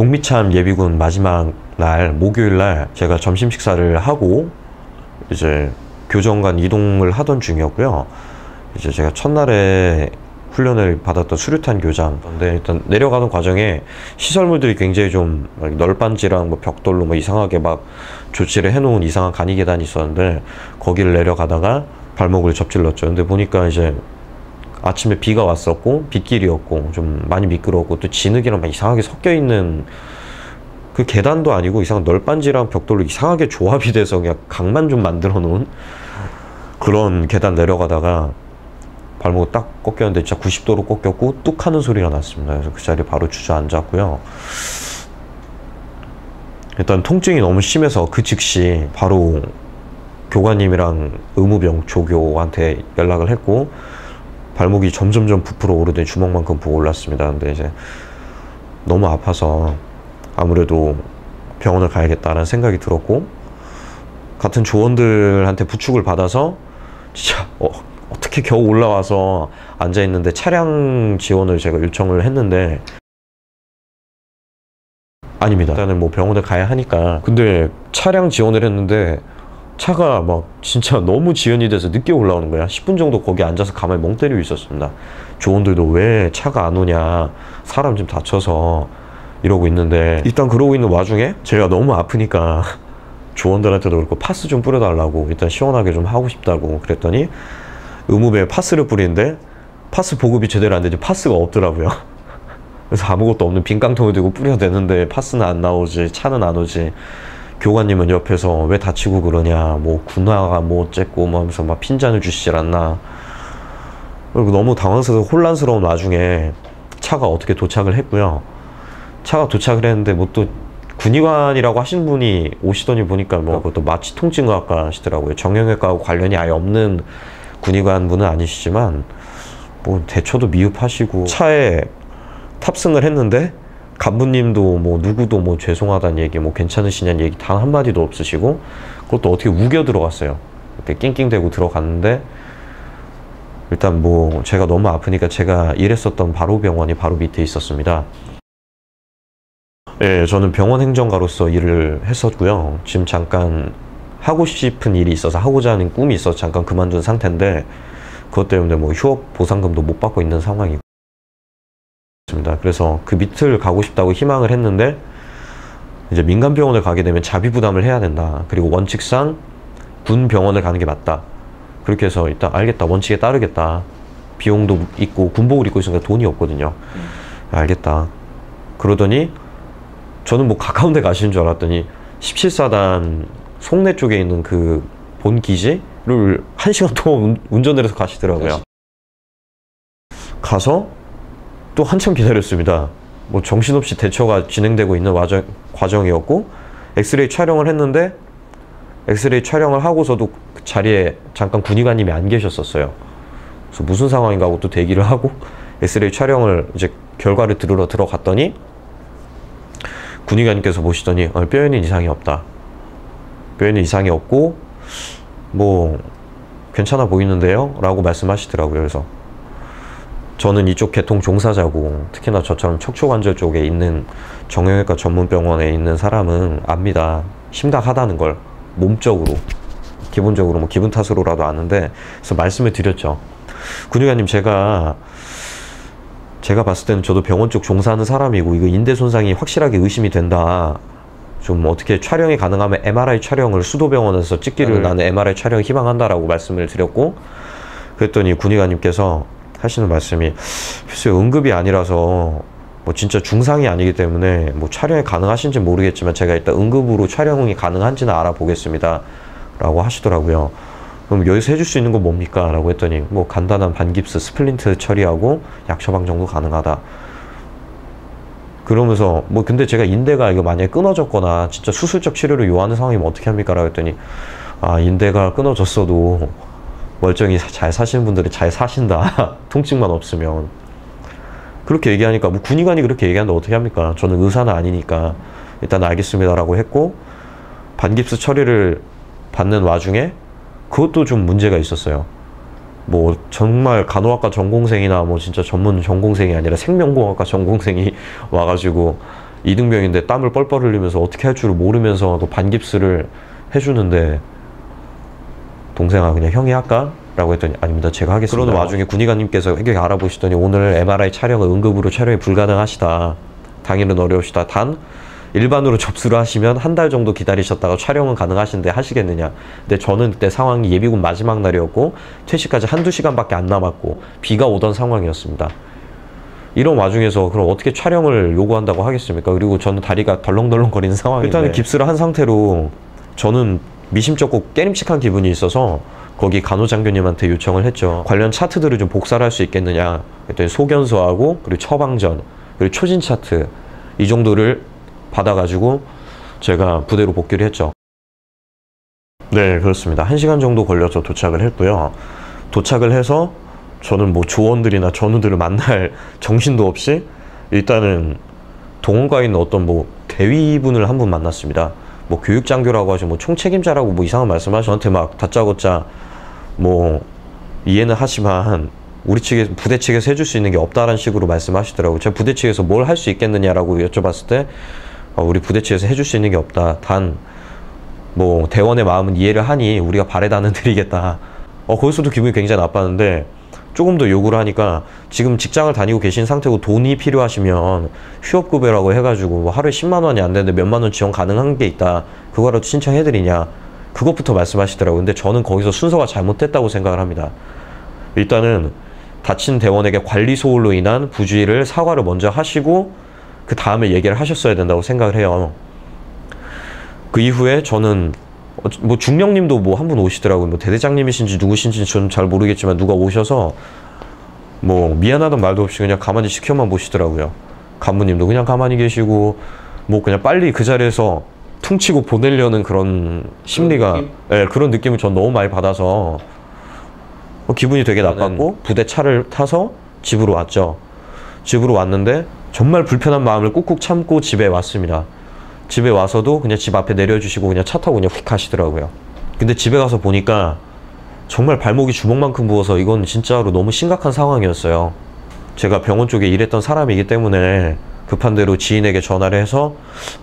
독미참 예비군 마지막 날 목요일 날 제가 점심 식사를 하고 이제 교정관 이동을 하던 중이었고요. 이제 제가 첫날에 훈련을 받았던 수류탄 교장. 근데 일단 내려가는 과정에 시설물들이 굉장히 좀 널빤지랑 뭐 벽돌로 뭐 이상하게 막 조치를 해놓은 이상한 간이 계단이 있었는데 거기를 내려가다가 발목을 접질렀죠. 근데 보니까 이제 아침에 비가 왔었고 빗길이었고 좀 많이 미끄러웠고 또 진흙이랑 막 이상하게 섞여 있는 그 계단도 아니고 이상한 널빤지랑 벽돌로 이상하게 조합이 돼서 그냥 강만 좀 만들어 놓은 그런 계단 내려가다가 발목을 딱 꺾였는데 진짜 90도로 꺾였고 뚝 하는 소리가 났습니다. 그래서 그 자리에 바로 주저앉았고요. 일단 통증이 너무 심해서 그 즉시 바로 교관님이랑 의무병 조교한테 연락을 했고 발목이 점점점 부풀어 오르더니 주먹만큼 부어 올랐습니다. 근데 이제 너무 아파서 아무래도 병원을 가야겠다라는 생각이 들었고 같은 조원들한테 부축을 받아서 진짜 어떻게 겨우 올라와서 앉아있는데 차량 지원을 제가 요청을 했는데 아닙니다. 일단은 뭐 병원에 가야 하니까 근데 차량 지원을 했는데 차가 막 진짜 너무 지연이 돼서 늦게 올라오는 거야. 10분 정도 거기 앉아서 가만히 멍 때리고 있었습니다. 조원들도 왜 차가 안 오냐 사람 좀 다쳐서 이러고 있는데 일단 그러고 있는 와중에 제가 너무 아프니까 조원들한테도 그렇고 파스 좀 뿌려달라고 일단 시원하게 좀 하고 싶다고 그랬더니 의무배에 파스를 뿌리는데 파스 보급이 제대로 안 되지 파스가 없더라고요. 그래서 아무것도 없는 빈 깡통을 들고 뿌려야 되는데 파스는 안 나오지 차는 안 오지. 교관님은 옆에서 왜 다치고 그러냐 뭐 군화가 뭐 어쨌고 뭐 하면서 막 핀잔을 주시질 않나. 그리고 너무 당황스러워 혼란스러운 와중에 차가 어떻게 도착을 했고요. 차가 도착을 했는데 뭐 또 군의관이라고 하신 분이 오시더니 보니까 뭐 그것도 마취 통증의학과 하시더라고요. 정형외과하고 관련이 아예 없는 군의관 분은 아니시지만 뭐 대처도 미흡하시고 차에 탑승을 했는데 간부님도 뭐 누구도 뭐 죄송하다는 얘기 뭐 괜찮으시냐는 얘기 단 한마디도 없으시고 그것도 어떻게 우겨 들어갔어요. 이렇게 낑낑대고 들어갔는데 일단 뭐 제가 너무 아프니까 제가 일했었던 바로 병원이 바로 밑에 있었습니다. 예, 저는 병원 행정가로서 일을 했었고요. 지금 잠깐 하고 싶은 일이 있어서 하고자 하는 꿈이 있어서 잠깐 그만둔 상태인데 그것 때문에 뭐 휴업 보상금도 못 받고 있는 상황이고 그래서 그 밑을 가고 싶다고 희망을 했는데 이제 민간 병원을 가게 되면 자비 부담을 해야 된다. 그리고 원칙상 군 병원을 가는 게 맞다. 그렇게 해서 일단 알겠다. 원칙에 따르겠다. 비용도 있고 군복을 입고 있으니까 돈이 없거든요. 알겠다. 그러더니 저는 뭐 가까운 데 가시는 줄 알았더니 17사단 송내 쪽에 있는 그 본 기지를 1시간 동안 운전을 해서 가시더라고요. 가서 또 한참 기다렸습니다. 뭐 정신없이 대처가 진행되고 있는 과정이었고 엑스레이 촬영을 했는데 엑스레이 촬영을 하고서도 그 자리에 잠깐 군의관님이 안 계셨었어요. 그래서 무슨 상황인가 하고 또 대기를 하고 엑스레이 촬영을 이제 결과를 들으러 들어갔더니 군의관님께서 보시더니 뼈에는 이상이 없다. 뼈에는 이상이 없고 뭐 괜찮아 보이는데요? 라고 말씀하시더라고요. 그래서 저는 이쪽 계통 종사자고 특히나 저처럼 척추관절 쪽에 있는 정형외과 전문병원에 있는 사람은 압니다. 심각하다는 걸 몸적으로 기본적으로 뭐 기분 탓으로라도 아는데 그래서 말씀을 드렸죠. 군의관님 제가 봤을 때는 저도 병원 쪽 종사하는 사람이고 이거 인대 손상이 확실하게 의심이 된다. 좀 어떻게 촬영이 가능하면 MRI 촬영을 수도병원에서 찍기를 나는 MRI 촬영 희망한다라고 말씀을 드렸고 그랬더니 군의관님께서 하시는 말씀이 글쎄 응급이 아니라서 뭐 진짜 중상이 아니기 때문에 뭐 촬영이 가능하신지 모르겠지만 제가 일단 응급으로 촬영이 가능한지는 알아보겠습니다 라고 하시더라고요. 그럼 여기서 해줄 수 있는 건 뭡니까? 라고 했더니 뭐 간단한 반깁스 스플린트 처리하고 약 처방 정도 가능하다. 그러면서 뭐 근데 제가 인대가 이거 만약에 끊어졌거나 진짜 수술적 치료를 요하는 상황이면 어떻게 합니까? 라고 했더니 인대가 끊어졌어도 멀쩡히 잘 사시는 분들이 잘 사신다. 통증만 없으면. 그렇게 얘기하니까 뭐 군의관이 그렇게 얘기하는데 어떻게 합니까? 저는 의사는 아니니까 일단 알겠습니다 라고 했고 반깁스 처리를 받는 와중에 그것도 좀 문제가 있었어요. 뭐 정말 간호학과 전공생이나 뭐 진짜 전문 전공생이 아니라 생명공학과 전공생이 와가지고 이등병인데 땀을 뻘뻘 흘리면서 어떻게 할 줄을 모르면서 또 반깁스를 해주는데 동생아 그냥 형이 할까? 라고 했더니 아닙니다 제가 하겠습니다. 그러는 와중에 군의관님께서 이렇게 알아보시더니 오늘 MRI 촬영은 응급으로 촬영이 불가능하시다. 당일은 어려우시다. 단 일반으로 접수를 하시면 한 달 정도 기다리셨다가 촬영은 가능하신데 하시겠느냐. 근데 저는 그때 상황이 예비군 마지막 날이었고 퇴실까지 한두 시간밖에 안 남았고 비가 오던 상황이었습니다. 이런 와중에서 그럼 어떻게 촬영을 요구한다고 하겠습니까? 그리고 저는 다리가 덜렁덜렁 거리는 상황인데 일단은 깁스를 한 상태로 저는 미심쩍고 깨림칙한 기분이 있어서 거기 간호장교님한테 요청을 했죠. 관련 차트들을 좀 복사를 할 수 있겠느냐. 그랬더니 소견서하고 그리고 처방전 그리고 초진 차트 이 정도를 받아가지고 제가 부대로 복귀를 했죠. 네, 그렇습니다. 1시간 정도 걸려서 도착을 했고요. 도착을 해서 저는 뭐 조원들이나 전우들을 만날 정신도 없이 일단은 동원과에 있는 어떤 뭐 대위분을 한 분 만났습니다. 뭐 교육장교라고 하시고 뭐 총책임자라고 뭐 이상한 말씀하셔. 저한테 막 다짜고짜 뭐 이해는 하지만 우리 측에서 부대 측에서 해줄 수 있는 게 없다라는 식으로 말씀하시더라고요. 제가 부대 측에서 뭘 할 수 있겠느냐라고 여쭤봤을 때 우리 부대 측에서 해줄 수 있는 게 없다. 단 뭐 대원의 마음은 이해를 하니 우리가 바래다는 드리겠다. 거기서도 기분이 굉장히 나빴는데 조금 더 요구를 하니까 지금 직장을 다니고 계신 상태고 돈이 필요하시면 휴업급여라고 해가지고 뭐 하루에 10만 원이 안 되는데 몇만 원 지원 가능한 게 있다. 그거라도 신청해드리냐. 그것부터 말씀하시더라고요. 근데 저는 거기서 순서가 잘못됐다고 생각을 합니다. 일단은 다친 대원에게 관리 소홀로 인한 부주의를 사과를 먼저 하시고 그 다음에 얘기를 하셨어야 된다고 생각을 해요. 그 이후에 저는 뭐 중령님도 뭐 한 분 오시더라고요. 뭐 대대장님이신지 누구신지 저는 잘 모르겠지만 누가 오셔서 뭐 미안하단 말도 없이 그냥 가만히 지켜만 보시더라고요. 간부님도 그냥 가만히 계시고 뭐 그냥 빨리 그 자리에서 퉁치고 보내려는 그런 심리가 그런 느낌을 전 너무 많이 받아서 기분이 되게 나빴고 부대 차를 타서 집으로 왔죠. 집으로 왔는데 정말 불편한 마음을 꾹꾹 참고 집에 왔습니다. 집에 와서도 그냥 집 앞에 내려주시고 그냥 차 타고 그냥 휙 가시더라고요. 근데 집에 가서 보니까 정말 발목이 주먹만큼 부어서 이건 진짜로 너무 심각한 상황이었어요. 제가 병원 쪽에 일했던 사람이기 때문에 급한 대로 지인에게 전화를 해서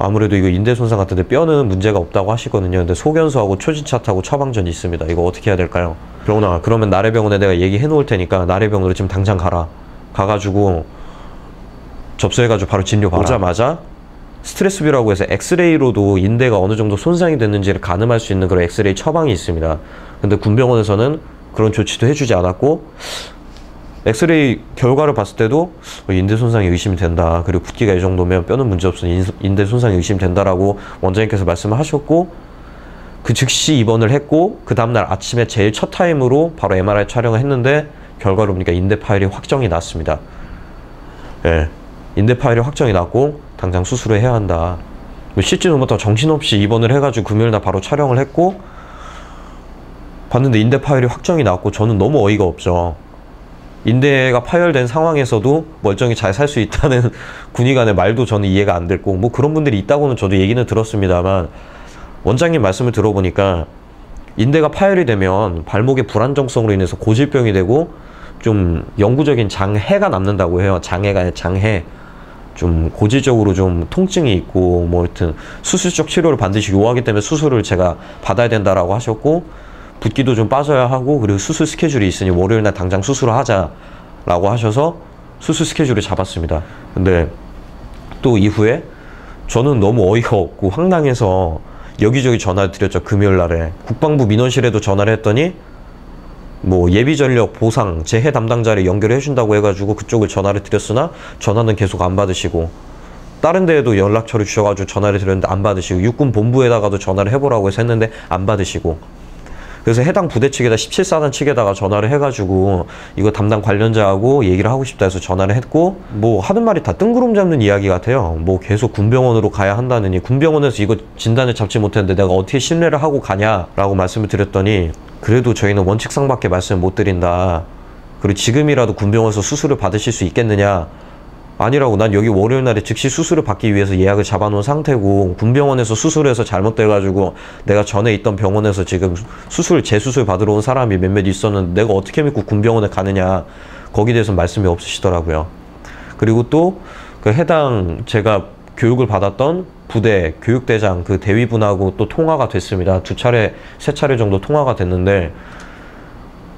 아무래도 이거 인대 손상 같은데 뼈는 문제가 없다고 하시거든요. 근데 소견서하고 초진차트하고 처방전이 있습니다. 이거 어떻게 해야 될까요? 병원아, 그러면 나래병원에 내가 얘기해 놓을 테니까 나래병원으로 지금 당장 가라. 가가지고 접수해가지고 바로 진료 봐라. 오자마자 스트레스뷰라고 해서 엑스레이로도 인대가 어느 정도 손상이 됐는지를 가늠할 수 있는 그런 엑스레이 처방이 있습니다. 근데 군병원에서는 그런 조치도 해주지 않았고 엑스레이 결과를 봤을 때도 인대 손상이 의심이 된다. 그리고 붓기가 이 정도면 뼈는 문제없으니 인대 손상이 의심된다라고 원장님께서 말씀을 하셨고 그 즉시 입원을 했고 그 다음날 아침에 제일 첫 타임으로 바로 MRI 촬영을 했는데 결과로 보니까 인대 파열이 확정이 났습니다. 예, 인대 파열이 확정이 났고 당장 수술을 해야 한다. 씻지도 못하고 정신없이 입원을 해가지고 금요일날 바로 촬영을 했고 봤는데 인대 파열이 확정이 났고 저는 너무 어이가 없죠. 인대가 파열된 상황에서도 멀쩡히 잘 살 수 있다는 군의관의 말도 저는 이해가 안 됐고 뭐 그런 분들이 있다고는 저도 얘기는 들었습니다만 원장님 말씀을 들어보니까 인대가 파열이 되면 발목의 불안정성으로 인해서 고질병이 되고 좀 영구적인 장해가 남는다고 해요. 장애가 아니라 장해. 좀 고질적으로 좀 통증이 있고 뭐 하여튼 수술적 치료를 반드시 요하기 때문에 수술을 제가 받아야 된다라고 하셨고 붓기도 좀 빠져야 하고 그리고 수술 스케줄이 있으니 월요일날 당장 수술을 하자라고 하셔서 수술 스케줄을 잡았습니다. 근데 또 이후에 저는 너무 어이가 없고 황당해서 여기저기 전화를 드렸죠. 금요일날에 국방부 민원실에도 전화를 했더니 뭐 예비전력 보상 재해 담당자를 연결해 준다고 해가지고 그쪽을 전화를 드렸으나 전화는 계속 안 받으시고 다른 데에도 연락처를 주셔가지고 전화를 드렸는데 안 받으시고 육군 본부에다가도 전화를 해보라고 해서 했는데 안 받으시고 그래서 해당 부대 측에다 17사단 측에다가 전화를 해가지고 이거 담당 관련자하고 얘기를 하고 싶다 해서 전화를 했고 뭐 하는 말이 다 뜬구름 잡는 이야기 같아요. 뭐 계속 군병원으로 가야 한다느니 군병원에서 이거 진단을 잡지 못했는데 내가 어떻게 신뢰를 하고 가냐라고 말씀을 드렸더니 그래도 저희는 원칙상밖에 말씀을 못 드린다. 그리고 지금이라도 군병원에서 수술을 받으실 수 있겠느냐. 아니라고. 난 여기 월요일날에 즉시 수술을 받기 위해서 예약을 잡아놓은 상태고 군병원에서 수술해서 잘못돼가지고 내가 전에 있던 병원에서 지금 재수술 받으러 온 사람이 몇몇 있었는데 내가 어떻게 믿고 군병원에 가느냐. 거기에 대해서 말씀이 없으시더라고요. 그리고 또 그 해당 제가 교육을 받았던 부대 교육대장 그 대위분하고 또 통화가 됐습니다. 2차례, 3차례 정도 통화가 됐는데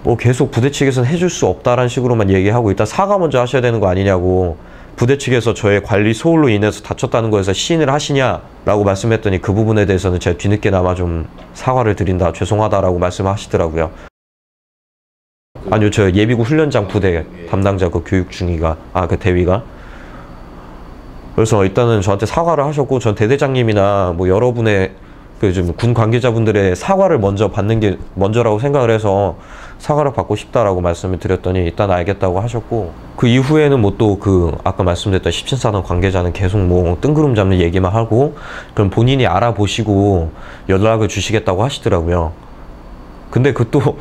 뭐 계속 부대 측에서는 해줄 수 없다라는 식으로만 얘기하고 일단 사과 먼저 하셔야 되는 거 아니냐고, 부대 측에서 저의 관리 소홀로 인해서 다쳤다는 거에서 시인을 하시냐라고 말씀했더니 그 부분에 대해서는 제가 뒤늦게나마 좀 사과를 드린다, 죄송하다라고 말씀하시더라고요. 아니요, 저 예비군 훈련장 부대 담당자 그 교육 중위가, 그 대위가. 그래서 일단은 저한테 사과를 하셨고, 전 대대장님이나 뭐 여러분의 그 좀 군 관계자분들의 사과를 먼저 받는 게 먼저라고 생각을 해서 사과를 받고 싶다라고 말씀을 드렸더니 일단 알겠다고 하셨고, 그 이후에는 뭐 또 그 아까 말씀드렸던 17사단 관계자는 계속 뭐 뜬구름 잡는 얘기만 하고 그럼 본인이 알아보시고 연락을 주시겠다고 하시더라고요. 근데 그 또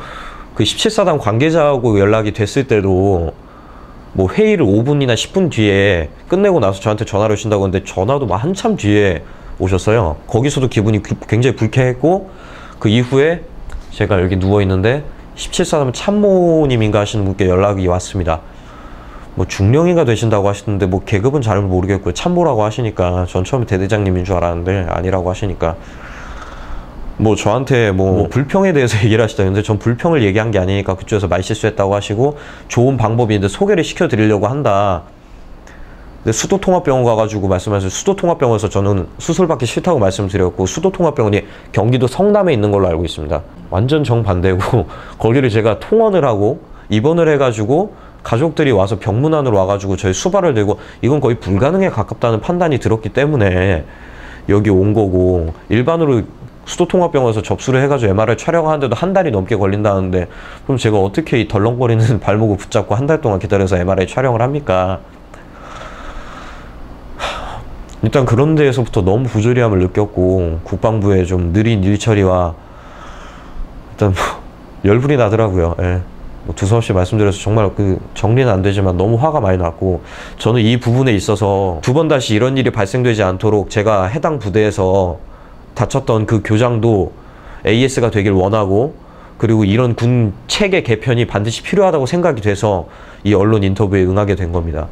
그 17사단 관계자하고 연락이 됐을 때도 뭐 회의를 5분이나 10분 뒤에 끝내고 나서 저한테 전화를 주신다고 했는데 전화도 막 한참 뒤에 오셨어요. 거기서도 기분이 굉장히 불쾌했고, 그 이후에 제가 여기 누워있는데 17사단 참모님인가 하시는 분께 연락이 왔습니다. 뭐 중령이가 되신다고 하시는데 뭐 계급은 잘 모르겠고요. 참모라고 하시니까 전 처음에 대대장님인 줄 알았는데 아니라고 하시니까 뭐 저한테 뭐 불평에 대해서 얘기를 하시다. 근데 전 불평을 얘기한 게 아니니까 그쪽에서 말실수했다고 하시고 좋은 방법이 있는데 소개를 시켜드리려고 한다. 근데 수도통합병원 가가지고 말씀하셔서 수도통합병원에서 저는 수술받기 싫다고 말씀드렸고, 수도통합병원이 경기도 성남에 있는 걸로 알고 있습니다. 완전 정반대고 거기를 제가 통원을 하고 입원을 해가지고 가족들이 와서 병문안으로 와가지고 저희 수발을 들고 이건 거의 불가능에 가깝다는 판단이 들었기 때문에 여기 온 거고, 일반으로 수도통합병원에서 접수를 해가지고 MRI 촬영하는데도 한 달이 넘게 걸린다는데 그럼 제가 어떻게 이 덜렁거리는 발목을 붙잡고 한 달 동안 기다려서 MRI 촬영을 합니까? 일단 그런 데에서부터 너무 부조리함을 느꼈고, 국방부의 좀 느린 일 처리와 일단 뭐 열불이 나더라고요. 예. 뭐 두서없이 말씀드려서 정말 그 정리는 안 되지만 너무 화가 많이 났고, 저는 이 부분에 있어서 두 번 다시 이런 일이 발생되지 않도록 제가 해당 부대에서 다쳤던 그 교장도 AS가 되길 원하고, 그리고 이런 군 체계 개편이 반드시 필요하다고 생각이 돼서 이 언론 인터뷰에 응하게 된 겁니다.